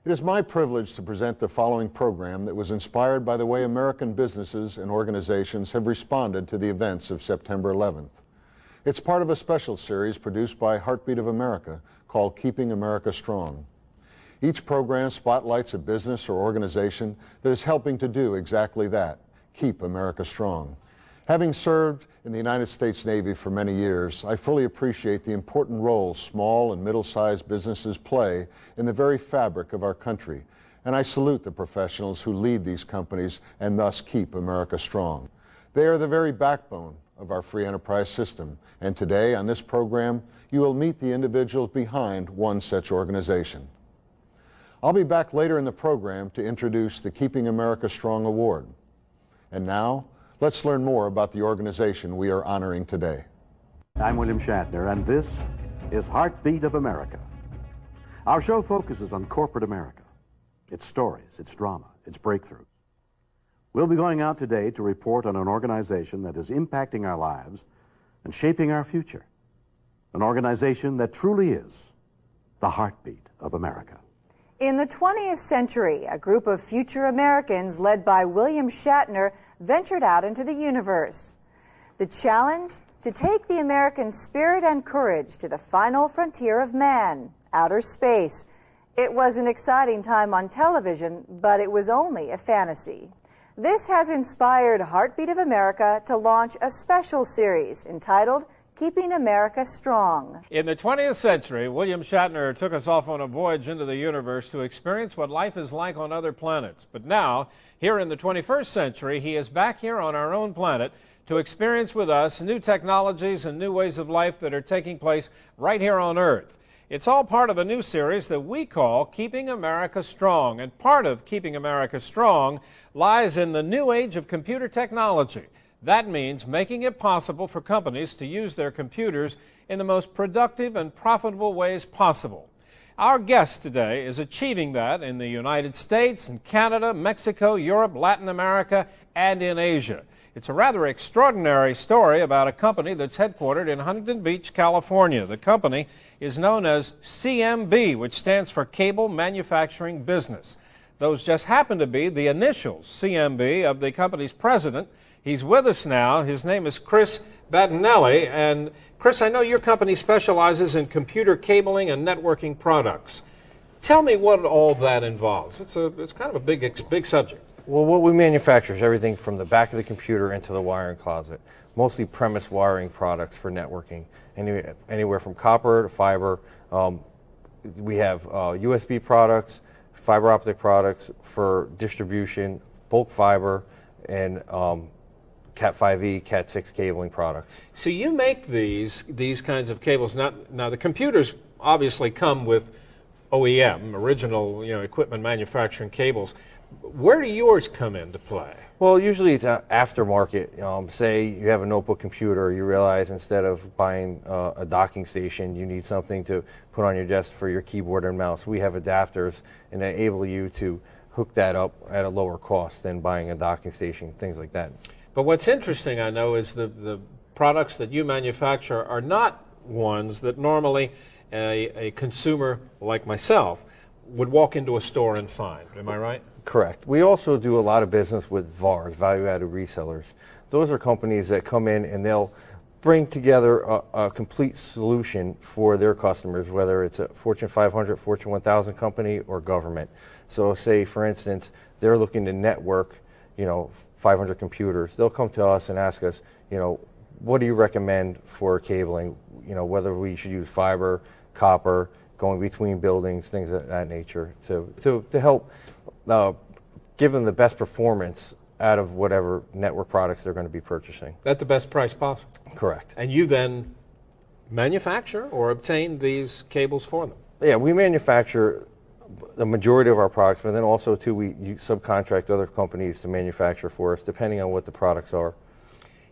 It is my privilege to present the following program that was inspired by the way American businesses and organizations have responded to the events of September 11th. It's part of a special series produced by Heartbeat of America called Keeping America Strong. Each program spotlights a business or organization that is helping to do exactly that, keep America strong. Having served in the United States Navy for many years, I fully appreciate the important role small and middle-sized businesses play in the very fabric of our country, and I salute the professionals who lead these companies and thus keep America strong. They are the very backbone of our free enterprise system, and today on this program, you will meet the individuals behind one such organization. I'll be back later in the program to introduce the Keeping America Strong Award. And now, let's learn more about the organization we are honoring today. I'm William Shatner, and this is Heartbeat of America. Our show focuses on corporate America, its stories, its drama, its breakthroughs. We'll be going out today to report on an organization that is impacting our lives and shaping our future. An organization that truly is the heartbeat of America. In the 20th century, a group of future Americans led by William Shatner ventured out into the universe. The challenge? To take the American spirit and courage to the final frontier of man, outer space. It was an exciting time on television, but it was only a fantasy. This has inspired Heartbeat of America to launch a special series entitled Keeping America Strong. In the 20th century, William Shatner took us off on a voyage into the universe to experience what life is like on other planets. But now, here in the 21st century, he is back here on our own planet to experience with us new technologies and new ways of life that are taking place right here on Earth. It's all part of a new series that we call Keeping America Strong. And part of Keeping America Strong lies in the new age of computer technology. That means making it possible for companies to use their computers in the most productive and profitable ways possible. Our guest today is achieving that in the United States, in Canada, Mexico, Europe, Latin America, and in Asia. It's a rather extraordinary story about a company that's headquartered in Huntington Beach, California. The company is known as CMB, which stands for Cable Manufacturing Business. Those just happen to be the initials, CMB, of the company's president. He's with us now. His name is Chris Badinelli. And Chris, I know your company specializes in computer cabling and networking products. Tell me what all that involves. It's kind of a big subject. Well, what we manufacture is everything from the back of the computer into the wiring closet, mostly premise wiring products for networking, anywhere from copper to fiber. We have USB products, fiber optic products for distribution, bulk fiber, and Cat 5e, Cat 6 cabling products. So you make these kinds of cables. Now the computers obviously come with OEM, original equipment manufacturing cables. Where do yours come into play? Well, usually it's aftermarket. Say you have a notebook computer, you realize instead of buying a docking station, you need something to put on your desk for your keyboard and mouse. We have adapters and enable you to hook that up at a lower cost than buying a docking station, things like that. But what's interesting, I know, is the products that you manufacture are not ones that normally a consumer like myself would walk into a store and find. Am I right? Correct. We also do a lot of business with VARs, value-added resellers. Those are companies that come in and they'll bring together a complete solution for their customers, whether it's a Fortune 500, Fortune 1000 company or government. So say, for instance, they're looking to network, 500 computers. They'll come to us and ask us, what do you recommend for cabling? Whether we should use fiber, copper, going between buildings, things of that nature, to help give them the best performance out of whatever network products they're going to be purchasing. At the best price possible. Correct. And you then manufacture or obtain these cables for them? Yeah, we manufacture the majority of our products, but then also too we subcontract other companies to manufacture for us, depending on what the products are.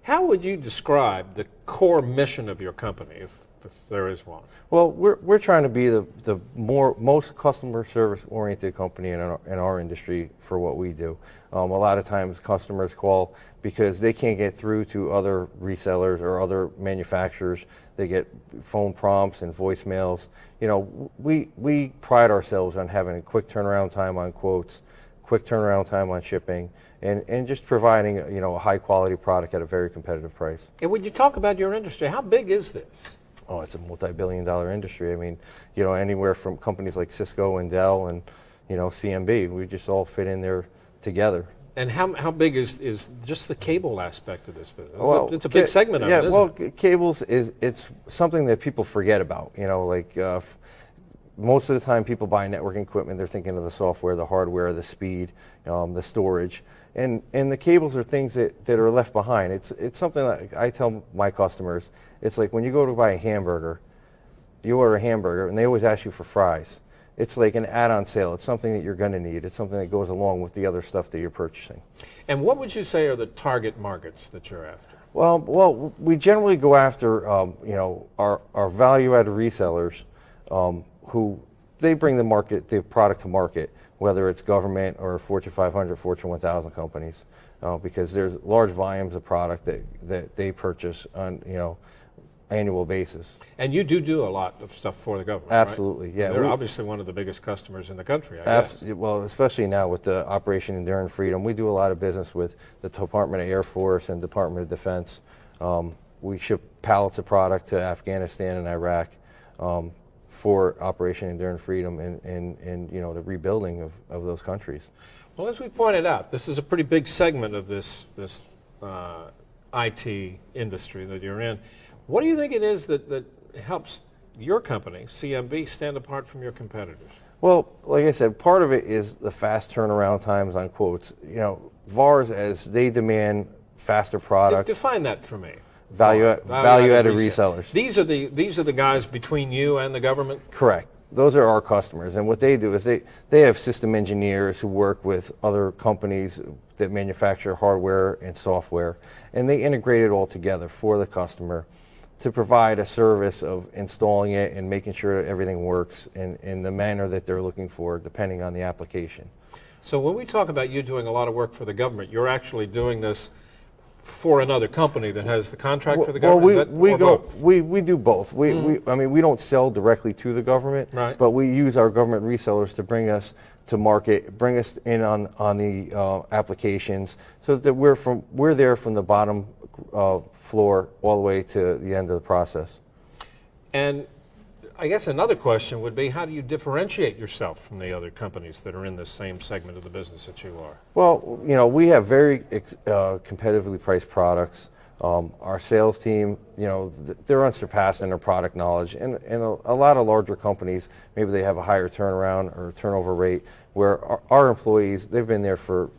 How would you describe the core mission of your company? If if there is one? Well, we're trying to be the most customer service oriented company in our industry for what we do. A lot of times customers call because they can't get through to other resellers or other manufacturers. They get phone prompts and voicemails. You know, we pride ourselves on having a quick turnaround time on quotes, quick turnaround time on shipping, and just providing, you know, a high quality product at a very competitive price. And when you talk about your industry, how big is this? Oh, it's a multi-billion-dollar industry. I mean, you know, anywhere from companies like Cisco and Dell and, you know, CMB, we just all fit in there together. And how big is just the cable aspect of this business? Well, it's a big segment of it, isn't well, it? cables it's something that people forget about. You know, like most of the time people buy networking equipment, they're thinking of the software, the hardware, the speed, the storage. And the cables are things that are left behind. It's something that I tell my customers. It's like when you go to buy a hamburger, you order a hamburger, and they always ask you for fries. It's like an add-on sale. It's something that you're going to need. It's something that goes along with the other stuff that you're purchasing. And what would you say are the target markets that you're after? Well, we generally go after you know, our value-added resellers who they bring the product to market, whether it's government or Fortune 500, Fortune 1000 companies, because there's large volumes of product that they purchase on, you know, annual basis. And you do a lot of stuff for the government, Absolutely, right? yeah. They're obviously one of the biggest customers in the country, I guess. Well, especially now with the Operation Enduring Freedom, we do a lot of business with the Department of Air Force and Department of Defense. We ship pallets of product to Afghanistan and Iraq for Operation Enduring Freedom and you know, the rebuilding of those countries. Well, as we pointed out, this is a pretty big segment of this IT industry that you're in. What do you think it is that helps your company, CMB, stand apart from your competitors? Well, like I said, part of it is the fast turnaround times on quotes. You know, VARs, as they demand faster products. Define that for me. Value-added resellers. These are the guys between you and the government? Correct. Those are our customers, and what they do is they have system engineers who work with other companies that manufacture hardware and software, and they integrate it all together for the customer to provide a service of installing it and making sure that everything works in the manner that they're looking for, depending on the application. So when we talk about you doing a lot of work for the government, you're actually doing this for another company that has the contract for the government? We do both. I mean, we don't sell directly to the government, right, but we use our government resellers to bring us to market, bring us in on the applications, so that we're there from the bottom floor all the way to the end of the process. And I guess another question would be, how do you differentiate yourself from the other companies that are in this same segment of the business that you are? Well, you know, we have very competitively priced products. Our sales team, you know, they're unsurpassed in their product knowledge, and a lot of larger companies, maybe they have a higher turnaround or turnover rate, where our employees, they've been there for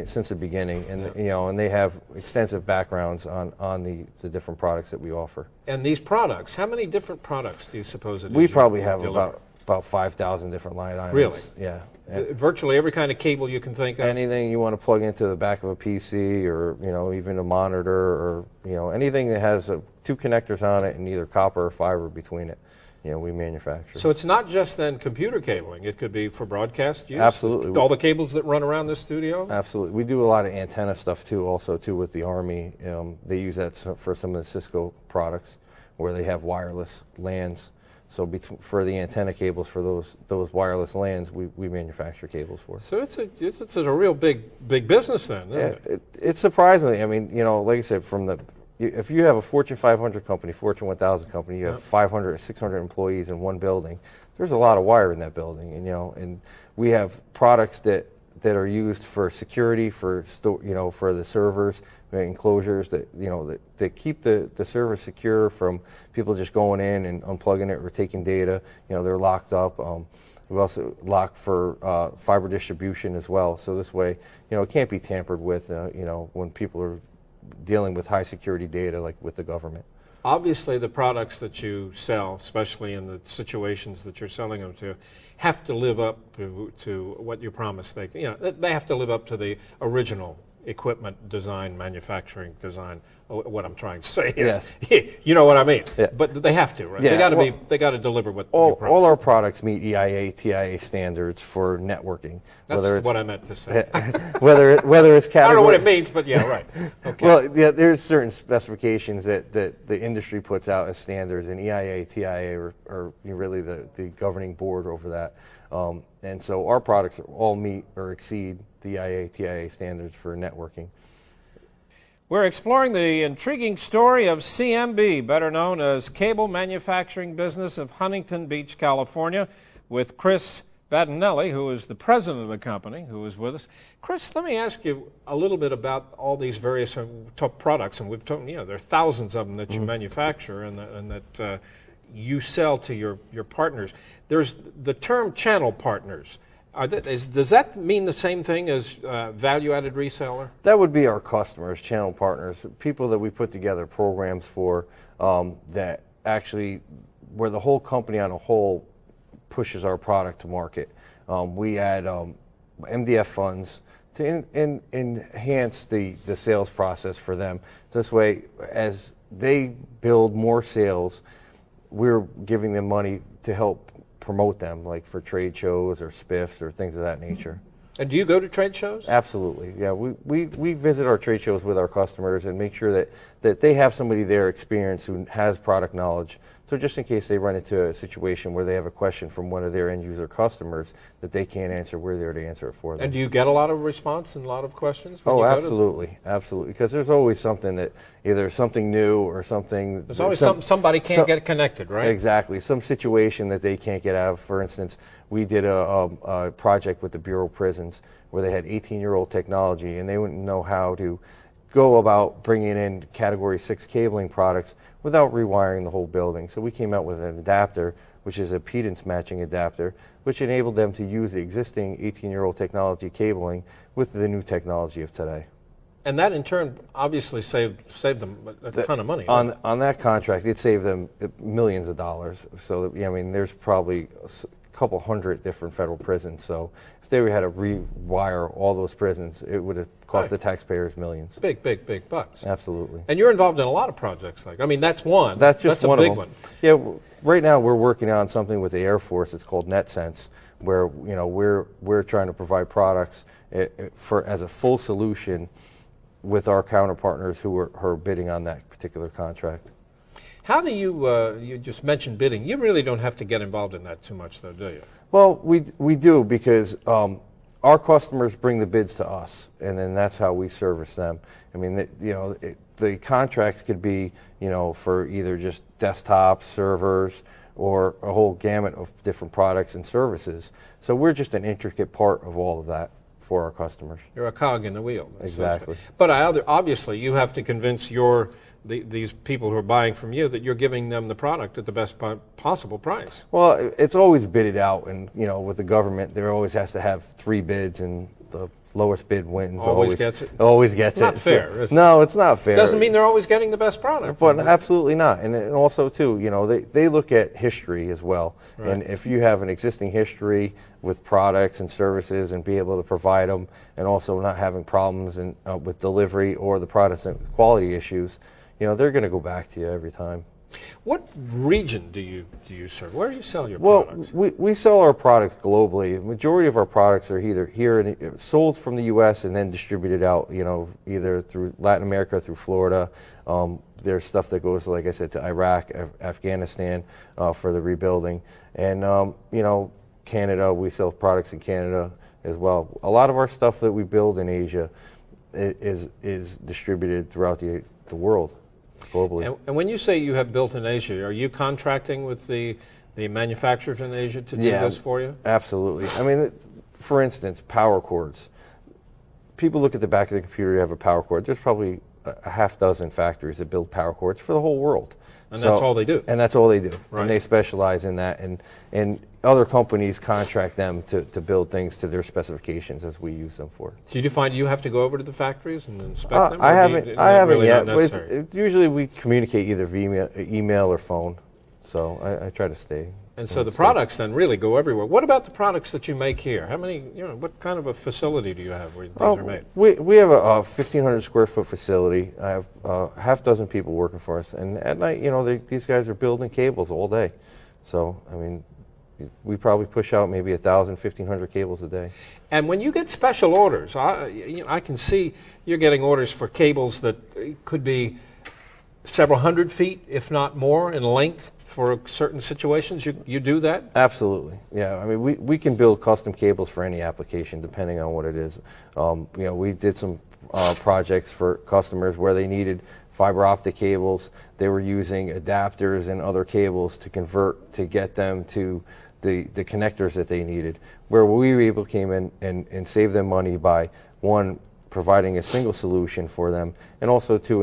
since the beginning, and you know, and they have extensive backgrounds on the different products that we offer. And these products, how many different products do you suppose it is? We probably have about 5,000 different line items. Really? Yeah. Virtually every kind of cable you can think of? Anything you want to plug into the back of a PC, or, you know, even a monitor, or, you know, anything that has two connectors on it and either copper or fiber between it, you know, we manufacture. So it's not just then computer cabling, it could be for broadcast use? Absolutely. All the cables that run around this studio? Absolutely. We do a lot of antenna stuff too, with the Army. They use that for some of the Cisco products, where they have wireless LANs. So for the antenna cables for those wireless LANs, we manufacture cables for. So it's a real big business then, isn't it? It's surprisingly. I mean, you know, like I said, if you have a Fortune 500 company, Fortune 1000 company, you have 500 or 600 employees in one building. There's a lot of wire in that building, and you know, and we have products that are used for security, for the servers, enclosures that, you know, that keep the server secure from people just going in and unplugging it or taking data. You know, they're locked up. We also lock for fiber distribution as well. So this way, you know, it can't be tampered with. You know, when people are dealing with high security data, like with the government. Obviously, the products that you sell, especially in the situations that you're selling them to, have to live up to what you promised. They have to live up to the original equipment design, manufacturing design. What I'm trying to say is, Yes. you know what I mean. Yeah. But they have to, right? Yeah. They got to deliver what All our products meet EIA, TIA standards for networking. That's what I meant to say. whether it's category. I don't know what it means, but yeah, right. Okay. Well, yeah, there's certain specifications that the industry puts out as standards, and EIA, TIA are really the governing board over that. And so our products all meet or exceed the EIA, TIA standards for networking. We're exploring the intriguing story of CMB, better known as Cable Manufacturing Business of Huntington Beach, California, with Chris Badinelli, who is the president of the company, who is with us. Chris, let me ask you a little bit about all these various top products, and we've told there are thousands of them that you manufacture and that you sell to your partners. There's the term channel partners. Does that mean the same thing as value-added reseller? That would be our customers, channel partners, people that we put together programs for that actually, where the whole company on a whole pushes our product to market. We add MDF funds to enhance the sales process for them. This way, as they build more sales, we're giving them money to help promote them, like for trade shows or spiffs or things of that nature. And do you go to trade shows? Absolutely, yeah. We visit our trade shows with our customers and make sure that they have somebody there experienced who has product knowledge. So just in case they run into a situation where they have a question from one of their end user customers that they can't answer, we're there to answer it for them. And do you get a lot of response and a lot of questions? Oh, absolutely, absolutely. Because there's always something that, either something new or something. There's always somebody can't get connected, right? Exactly. Some situation that they can't get out of. For instance, we did a project with the Bureau of Prisons where they had 18-year-old technology and they wouldn't know how to go about bringing in Category 6 cabling products without rewiring the whole building. So we came out with an adapter, which is a impedance matching adapter, which enabled them to use the existing 18-year-old technology cabling with the new technology of today. And that in turn obviously saved them a ton of money. On that contract, it saved them millions of dollars. So I mean, there's probably a couple hundred different federal prisons. So if they had to rewire all those prisons, it would have cost the taxpayers millions. Big bucks. Absolutely. And you're involved in a lot of projects like. I mean, that's one. That's just one of them. Big one. Yeah. Right now, we're working on something with the Air Force. It's called NetSense, where we're trying to provide products as a full solution with our counterpartners who are bidding on that particular contract. How do you just mentioned bidding? You really don't have to get involved in that too much, though, do you? Well, we do, because our customers bring the bids to us, and then that's how we service them. I mean, the contracts could be, for either just desktops, servers, or a whole gamut of different products and services. So we're just an intricate part of all of that for our customers. You're a cog in the wheel. Exactly. But obviously, you have to convince these people who are buying from you that you're giving them the product at the best possible price. Well, it's always bidded out, and with the government, there always has to have 3 bids, and the lowest bid wins. Always gets it. Always gets it. It's not fair, is it? No, it's not fair. Doesn't mean they're always getting the best product. But absolutely not. And also, too, they look at history as well. Right. And if you have an existing history with products and services and be able to provide them, and also not having problems with delivery or the products and quality issues, they're going to go back to you every time. What region do you serve? Where do you sell your products? Well, we sell our products globally. The majority of our products are either here sold from the U.S. and then distributed out, either through Latin America, through Florida. There's stuff that goes, like I said, to Iraq, Afghanistan for the rebuilding. And, Canada, we sell products in Canada as well. A lot of our stuff that we build in Asia is distributed throughout the world. Globally. And when you say you have built in Asia, are you contracting with the manufacturers in Asia to do this for you? Absolutely. I mean, for instance, power cords. People look at the back of the computer, you have a power cord. There's probably a half dozen factories that build power cords for the whole world. And that's all they do. And that's all they do. Right. And they specialize in that. And other companies contract them to build things to their specifications as we use them for. So you find you have to go over to the factories and inspect them? I haven't really yet, but usually we communicate either via email or phone. So I try to stay And so the products then really go everywhere. What about the products that you make here? How many, what kind of a facility do you have where these are made? We have a 1,500 square foot facility. I have half dozen people working for us, and at night, these guys are building cables all day. So, I mean, we probably push out maybe 1,000, 1,500 cables a day. And when you get special orders, I can see you're getting orders for cables that could be several hundred feet, if not more, in length for certain situations. You do that? Absolutely. Yeah. I mean, we can build custom cables for any application depending on what it is. We did some projects for customers where they needed fiber optic cables. They were using adapters and other cables to convert to get them to the connectors that they needed, where we were able to come in and save them money by, one, providing a single solution for them, and also two,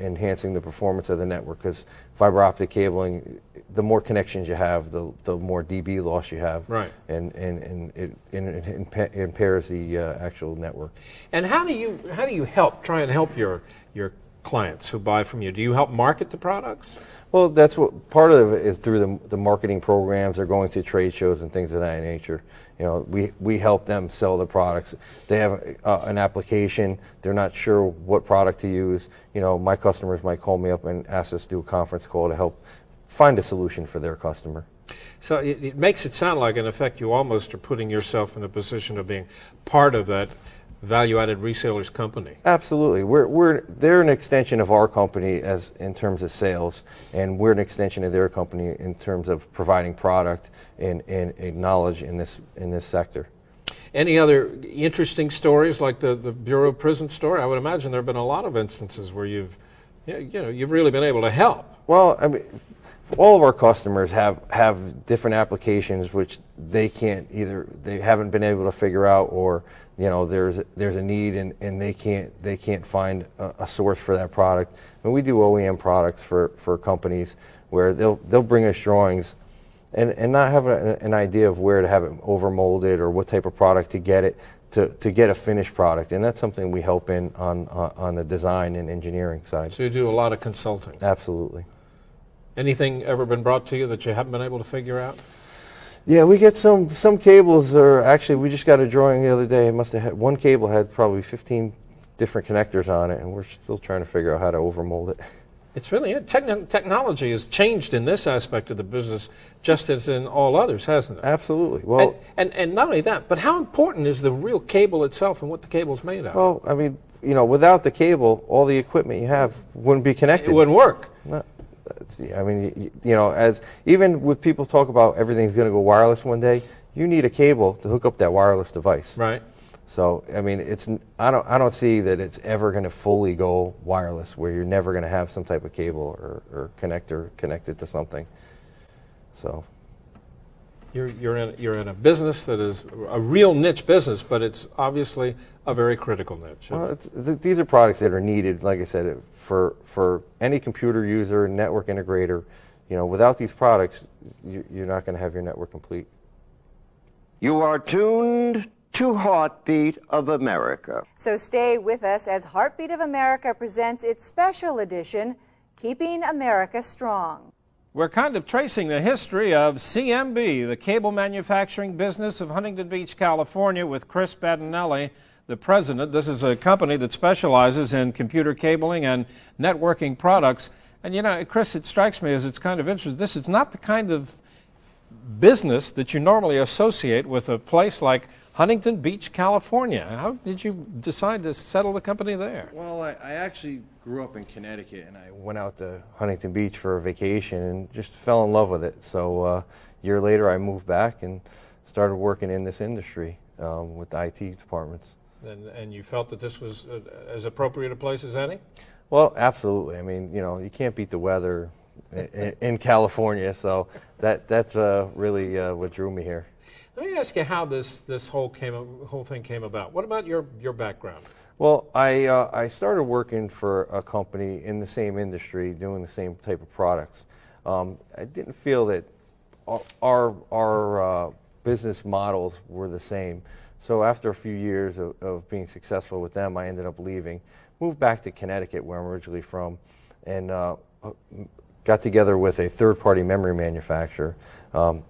enhancing the performance of the network, because fiber optic cabling, the more connections you have, the more dB loss you have, right? And it impairs the actual network. And how do you try and help your clients who buy from you? Do you help market the products? Well, that's what part of it is through the marketing programs. They're going to trade shows and things of that nature. We help them sell the products. They have an application. They're not sure what product to use. My customers might call me up and ask us to do a conference call to help find a solution for their customer. So it makes it sound like, in effect, you almost are putting yourself in a position of being part of that value-added resellers company. Absolutely. They're an extension of our company in terms of sales, and we're an extension of their company in terms of providing product and knowledge in this sector. Any other interesting stories like the Bureau of Prison story? I would imagine there have been a lot of instances where you've really been able to help. Well, I mean, all of our customers have different applications which they haven't been able to figure out, or there's a need and they can't find a source for that product. And we do OEM products for companies where they'll bring us drawings and not have an idea of where to have it over molded or what type of product to get it to get a finished product. And that's something we help in on the design and engineering side. So you do a lot of consulting. Absolutely. Anything ever been brought to you that you haven't been able to figure out? Yeah, we get some cables, or actually we just got a drawing the other day. It must have had, one cable had probably 15 different connectors on it, and we're still trying to figure out how to overmold it. It's really, technology has changed in this aspect of the business just as in all others, hasn't it? Absolutely. Well, and not only that, but how important is the real cable itself and what the cable's made of? Well, I mean, without the cable, all the equipment you have wouldn't be connected. It wouldn't work. No. I mean, as even with people talk about everything's going to go wireless one day, you need a cable to hook up that wireless device. Right. So, I mean, I don't see that it's ever going to fully go wireless, where you're never going to have some type of cable or connector connected to something. So, you're in a business that is a real niche business, but it's obviously a very critical niche. Well, these are products that are needed, like I said, for any computer user, network integrator. Without these products, you're not going to have your network complete. You are tuned to Heartbeat of America. So stay with us as Heartbeat of America presents its special edition, Keeping America Strong. We're kind of tracing the history of CMB, the cable manufacturing business of Huntington Beach, California, with Chris Badinelli, the president. This is a company that specializes in computer cabling and networking products. And Chris, it strikes me as it's kind of interesting. This is not the kind of business that you normally associate with a place like Huntington Beach, California. How did you decide to settle the company there? Well, I actually grew up in Connecticut, and I went out to Huntington Beach for a vacation and just fell in love with it. So a year later, I moved back and started working in this industry with the IT departments. And you felt that this was as appropriate a place as any? Well, absolutely. I mean, you can't beat the weather in California, so that's really what drew me here. Let me ask you how this whole thing came about. What about your background? Well, I started working for a company in the same industry, doing the same type of products. I didn't feel that our business models were the same. So after a few years of being successful with them, I ended up leaving, moved back to Connecticut, where I'm originally from, and got together with a third-party memory manufacturer.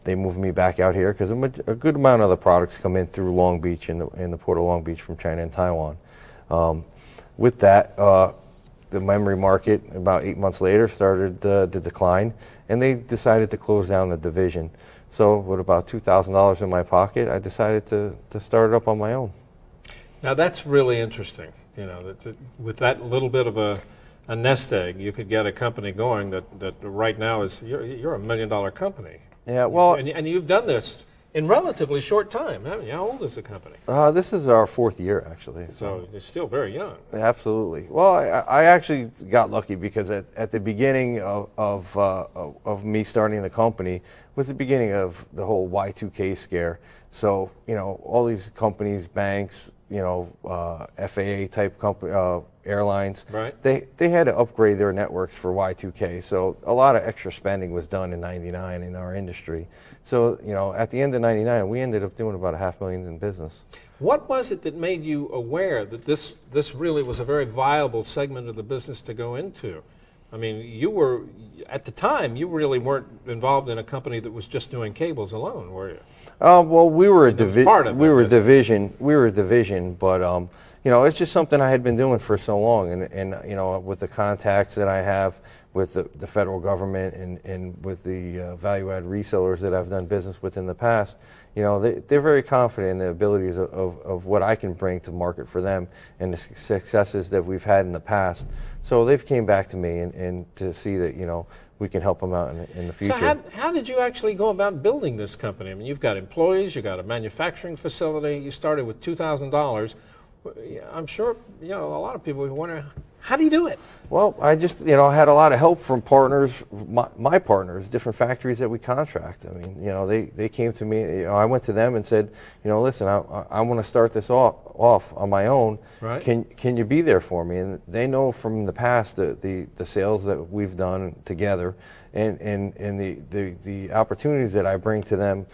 They moved me back out here because a good amount of the products come in through Long Beach in the port of Long Beach from China and Taiwan. With that, the memory market about 8 months later started to decline, and they decided to close down the division. So with about $2,000 in my pocket, I decided to start it up on my own. Now that's really interesting. You know, with that little bit of a nest egg, you could get a company going that right now is you're $1 million company. Yeah, well, and you've done this in relatively short time, haven't you? How old is the company? This is our 4th year, actually. So you're still very young. Absolutely. Well, I actually got lucky because at the beginning of me starting the company was the beginning of the whole Y2K scare. So, you know, all these companies, banks, you know, FAA type company, airlines, right. They had to upgrade their networks for Y2K. So a lot of extra spending was done in '99 in our industry. So, you know, at the end of '99, we ended up doing about $500,000 in business. What was it that made you aware that this really was a very viable segment of the business to go into? I mean, you were, at the time, you really weren't involved in a company that was just doing cables alone, were you? Well, we were a division. We were a division, but you know, it's just something I had been doing for so long, and you know, with the contacts that I have with the federal government and with the value-add resellers that I've done business with in the past, you know, they're very confident in the abilities of what I can bring to market for them and the successes that we've had in the past. So they've came back to me and to see that, you know, we can help them out in the future. So how did you actually go about building this company? I mean, you've got employees, you've got a manufacturing facility, you started with $2,000. I'm sure, you know, a lot of people wonder, how do you do it? Well, I just, you know, had a lot of help from partners, my partners, different factories that we contract. I mean, you know, they came to me, you know, I went to them and said, you know, listen, I want to start this off on my own. Right. Can you be there for me? And they know from the past the sales that we've done together and the opportunities that I bring to them.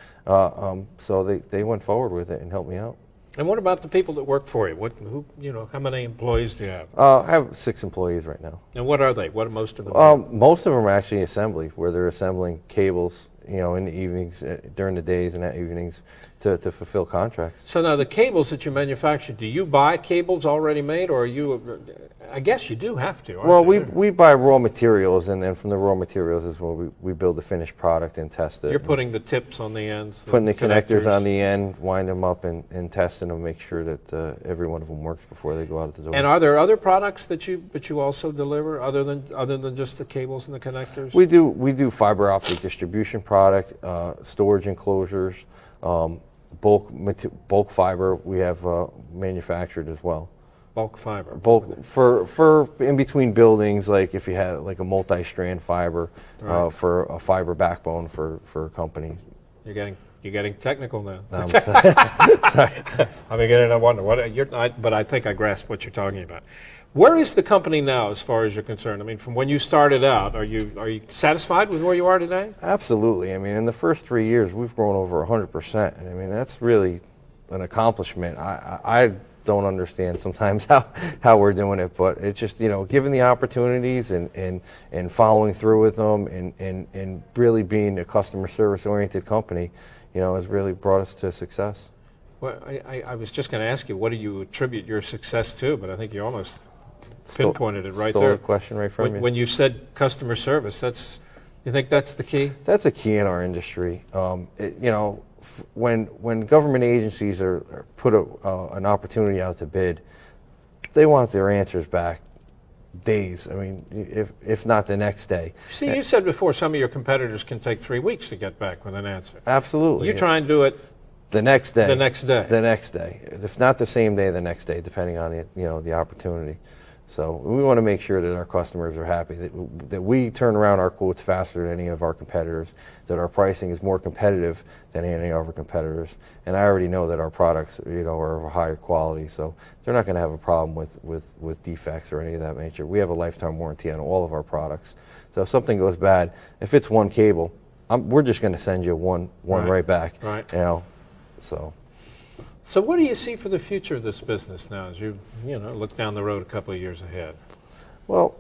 So they went forward with it and helped me out. And what about the people that work for you? Who, you know, how many employees do you have? I have 6 employees right now. And what are they? What are most of them? Most of them are actually assembly, where they're assembling cables, you know, in the evenings, during the days and at evenings to fulfill contracts. So now the cables that you manufacture, do you buy cables already made, or are you? I guess you do have to. Well, we buy raw materials, and then from the raw materials is when we build the finished product and test it. You're putting the tips on the ends. Putting the connectors on the end, wind them up, and testing them, make sure that every one of them works before they go out the door. And are there other products that you also deliver other than just the cables and the connectors? We do fiber optic distribution product, storage enclosures, bulk fiber. We have manufactured as well. Bulk fiber. Bulk for in between buildings, like if you had like a multi-strand fiber, right. For a fiber backbone for a company. You're getting technical now. Sorry. I'm beginning to wonder but I think I grasp what you're talking about. Where is the company now, as far as you're concerned? I mean, from when you started out, are you satisfied with where you are today? Absolutely. I mean, in the first 3 years, we've grown over 100%. And I mean, that's really an accomplishment. I don't understand sometimes how we're doing it, but it's just, you know, given the opportunities and following through with them and really being a customer service oriented company, you know, has really brought us to success. Well, I was just going to ask you, what do you attribute your success to? But I think you almost pinpointed it right stole there. The question right from you. When you said customer service, you think that's the key? That's a key in our industry. You know, when government agencies are put an opportunity out to bid, they want their answers back days. I mean, if not the next day. See, you said before some of your competitors can take 3 weeks to get back with an answer. Absolutely. You try and do it the next day. The next day. The next day. If not the same day, the next day, depending on the opportunity. So we want to make sure that our customers are happy, that we turn around our quotes faster than any of our competitors, that our pricing is more competitive than any of our competitors. And I already know that our products, you know, are of higher quality, so they're not going to have a problem with defects or any of that nature. We have a lifetime warranty on all of our products. So if something goes bad, if it's one cable, we're just going to send you one right back. Right. You know, So what do you see for the future of this business now as you know, look down the road a couple of years ahead? Well,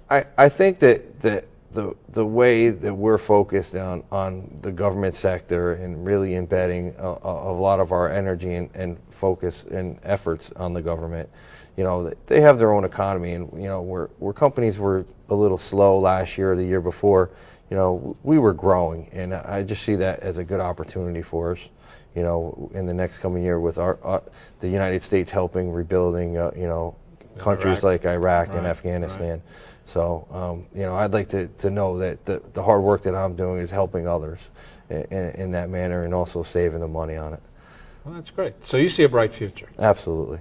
I think that the way that we're focused on the government sector and really embedding a lot of our energy and focus and efforts on the government, you know, they have their own economy, and you know, where companies were a little slow last year or the year before, you know, we were growing, and I just see that as a good opportunity for us, you know, in the next coming year with the United States helping rebuilding, you know, countries like Iraq and Afghanistan. Right. So, you know, I'd like to know that the hard work that I'm doing is helping others in that manner, and also saving the money on it. Well, that's great. So you see a bright future. Absolutely.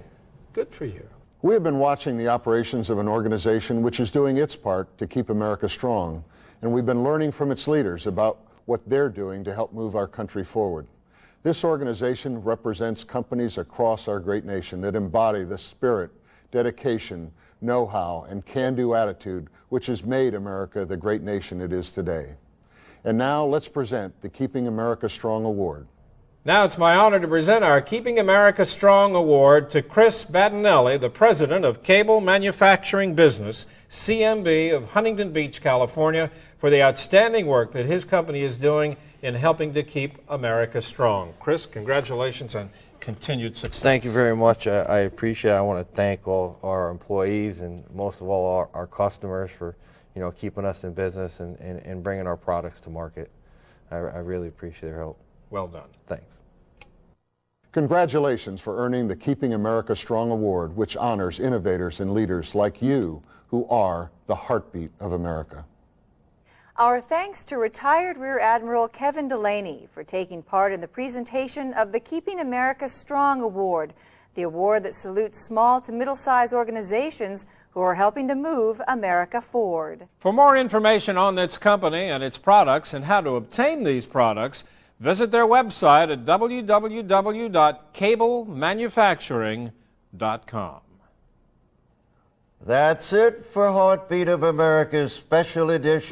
Good for you. We have been watching the operations of an organization which is doing its part to keep America strong, and we've been learning from its leaders about what they're doing to help move our country forward. This organization represents companies across our great nation that embody the spirit, dedication, know-how, and can-do attitude which has made America the great nation it is today. And now let's present the Keeping America Strong Award. Now it's my honor to present our Keeping America Strong Award to Chris Badinelli, the president of Cable Manufacturing Business, CMB of Huntington Beach, California, for the outstanding work that his company is doing in helping to keep America strong. Chris, congratulations on continued success. Thank you very much. I appreciate it. I want to thank all our employees and most of all our customers for, you know, keeping us in business and bringing our products to market. I really appreciate their help. Well done. Thanks. Congratulations for earning the Keeping America Strong Award, which honors innovators and leaders like you who are the heartbeat of America. Our thanks to retired Rear Admiral Kevin Delaney for taking part in the presentation of the Keeping America Strong Award, the award that salutes small to middle-sized organizations who are helping to move America forward. For more information on this company and its products and how to obtain these products, visit their website at www.cablemanufacturing.com. That's it for Heartbeat of America's special edition.